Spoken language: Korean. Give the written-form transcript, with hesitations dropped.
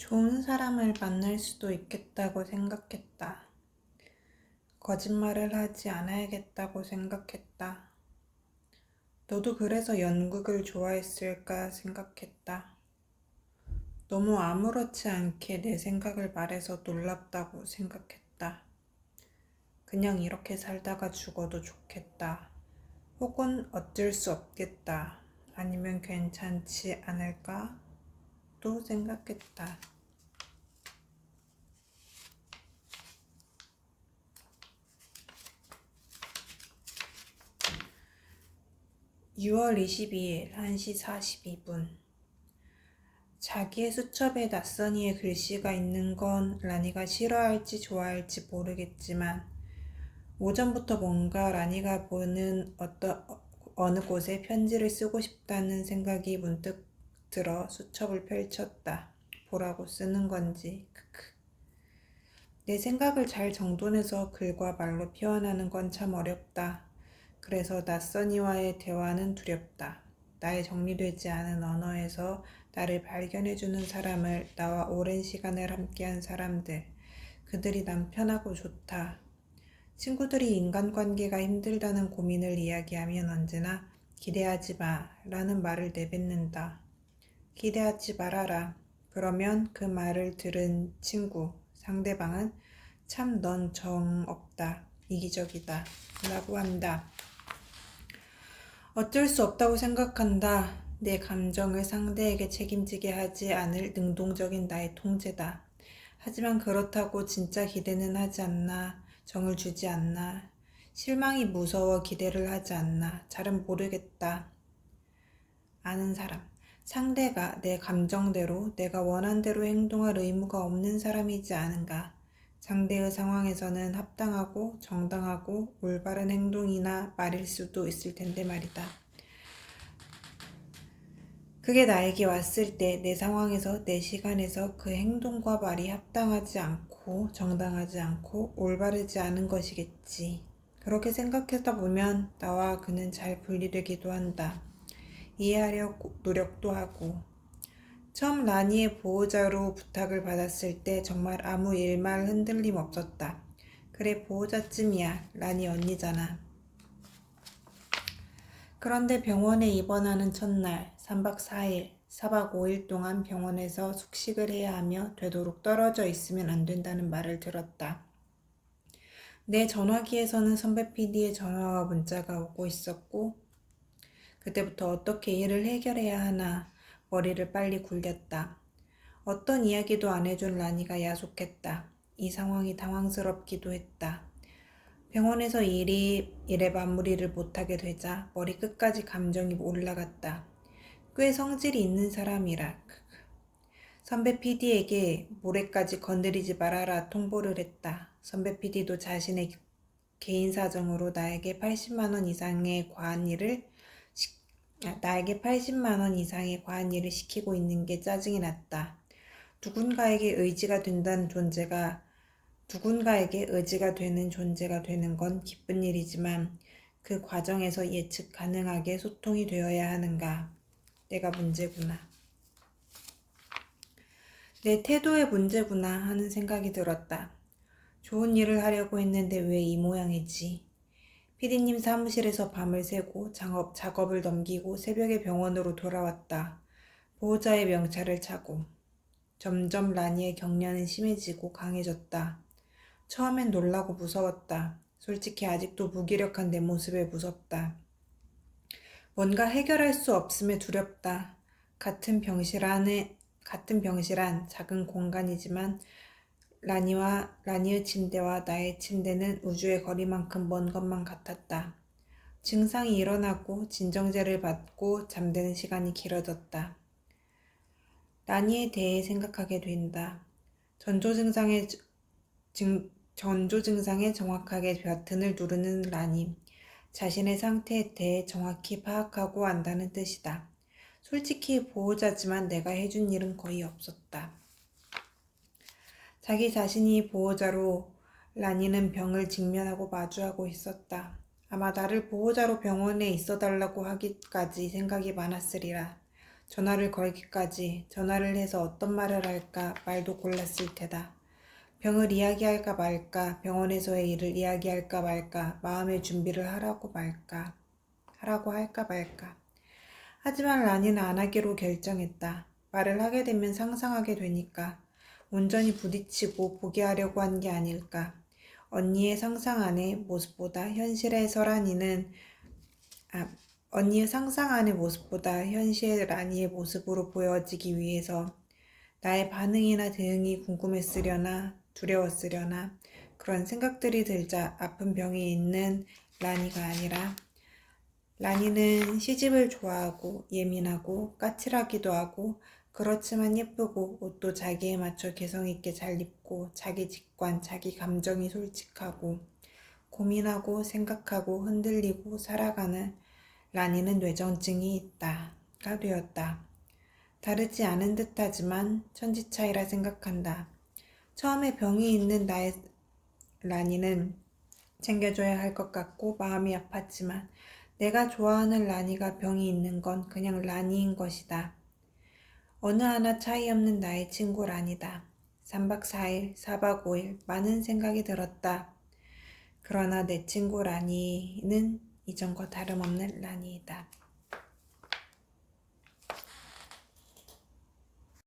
좋은 사람을 만날 수도 있겠다고 생각했다. 거짓말을 하지 않아야겠다고 생각했다. 너도 그래서 연극을 좋아했을까 생각했다. 너무 아무렇지 않게 내 생각을 말해서 놀랍다고 생각했다. 그냥 이렇게 살다가 죽어도 좋겠다. 혹은 어쩔 수 없겠다. 아니면 괜찮지 않을까? 또 생각했다. 6월 22일 1시 42분. 자기의 수첩에 낯선이의 글씨가 있는 건 라니가 싫어할지 좋아할지 모르겠지만 오전부터 뭔가 라니가 보는 어느 곳에 편지를 쓰고 싶다는 생각이 문득 들어 수첩을 펼쳤다. 보라고 쓰는 건지. 크크. 내 생각을 잘 정돈해서 글과 말로 표현하는 건 참 어렵다. 그래서 낯선이와의 대화는 두렵다. 나의 정리되지 않은 언어에서 나를 발견해주는 사람을, 나와 오랜 시간을 함께한 사람들, 그들이 난 편하고 좋다. 친구들이 인간관계가 힘들다는 고민을 이야기하면 언제나 기대하지 마 라는 말을 내뱉는다. 기대하지 말아라. 그러면 그 말을 들은 친구, 상대방은 참 넌 정 없다, 이기적이다 라고 한다. 어쩔 수 없다고 생각한다. 내 감정을 상대에게 책임지게 하지 않을 능동적인 나의 통제다. 하지만 그렇다고 진짜 기대는 하지 않나, 정을 주지 않나, 실망이 무서워 기대를 하지 않나, 잘은 모르겠다. 아는 사람, 상대가 내 감정대로 내가 원한 대로 행동할 의무가 없는 사람이지 않은가. 상대의 상황에서는 합당하고 정당하고 올바른 행동이나 말일 수도 있을 텐데 말이다. 그게 나에게 왔을 때 내 상황에서 내 시간에서 그 행동과 말이 합당하지 않고 정당하지 않고 올바르지 않은 것이겠지. 그렇게 생각하다 보면 나와 그는 잘 분리되기도 한다. 이해하려고 노력도 하고. 처음 라니의 보호자로 부탁을 받았을 때 정말 아무 일말 흔들림 없었다. 그래, 보호자쯤이야. 라니 언니잖아. 그런데 병원에 입원하는 첫날 3박 4일, 4박 5일 동안 병원에서 숙식을 해야 하며 되도록 떨어져 있으면 안 된다는 말을 들었다. 내 전화기에서는 선배 PD의 전화와 문자가 오고 있었고 그때부터 어떻게 일을 해결해야 하나 머리를 빨리 굴렸다. 어떤 이야기도 안 해준 라니가 야속했다. 이 상황이 당황스럽기도 했다. 병원에서 일에 마무리를 못하게 되자 머리 끝까지 감정이 올라갔다. 꽤 성질이 있는 사람이라. 선배 PD에게 모레까지 건드리지 말아라 통보를 했다. 선배 PD도 자신의 개인 사정으로 나에게 80만 원 이상의 과한 일을 시키고 있는 게 짜증이 났다. 누군가에게 의지가 되는 존재가 되는 건 기쁜 일이지만 그 과정에서 예측 가능하게 소통이 되어야 하는가? 내가 문제구나. 내 태도의 문제구나 하는 생각이 들었다. 좋은 일을 하려고 했는데 왜 이 모양이지? 피디님 사무실에서 밤을 새고 작업을 넘기고 새벽에 병원으로 돌아왔다. 보호자의 명찰을 차고. 점점 라니의 격려는 심해지고 강해졌다. 처음엔 놀라고 무서웠다. 솔직히 아직도 무기력한 내 모습에 무섭다. 뭔가 해결할 수 없음에 두렵다. 같은 병실 안 작은 공간이지만 라니의 침대와 나의 침대는 우주의 거리만큼 먼 것만 같았다. 증상이 일어나고 진정제를 받고 잠드는 시간이 길어졌다. 라니에 대해 생각하게 된다. 전조 증상에 정확하게 버튼을 누르는 라니. 자신의 상태에 대해 정확히 파악하고 안다는 뜻이다. 솔직히 보호자지만 내가 해준 일은 거의 없었다. 자기 자신이 보호자로 라니는 병을 직면하고 마주하고 있었다. 아마 나를 보호자로 병원에 있어달라고 하기까지 생각이 많았으리라. 전화를 걸기까지 전화를 해서 어떤 말을 할까 말도 골랐을 테다. 병을 이야기할까 말까, 병원에서의 일을 이야기할까 말까, 마음의 준비를 하라고 할까 말까. 하지만 라니는 안 하기로 결정했다. 말을 하게 되면 상상하게 되니까. 온전히 부딪히고 보게 하려고 한 게 아닐까. 언니의 상상 안의 모습보다 현실에서 라니는 언니의 상상 안의 모습보다 현실의 라니의 모습으로 보여지기 위해서 나의 반응이나 대응이 궁금했으려나 두려웠으려나 그런 생각들이 들자 아픈 병이 있는 라니가 아니라 라니는 시집을 좋아하고 예민하고 까칠하기도 하고 그렇지만 예쁘고 옷도 자기에 맞춰 개성 있게 잘 입고 자기 직관, 자기 감정이 솔직하고 고민하고 생각하고 흔들리고 살아가는 라니는 뇌정증이 있다가 되었다. 다르지 않은 듯하지만 천지 차이라 생각한다. 처음에 병이 있는 나의 라니는 챙겨줘야 할 것 같고 마음이 아팠지만 내가 좋아하는 라니가 병이 있는 건 그냥 라니인 것이다. 어느 하나 차이 없는 나의 친구 라니다. 3박 4일, 4박 5일 많은 생각이 들었다. 그러나 내 친구 라니는 이전과 다름없는 라니이다.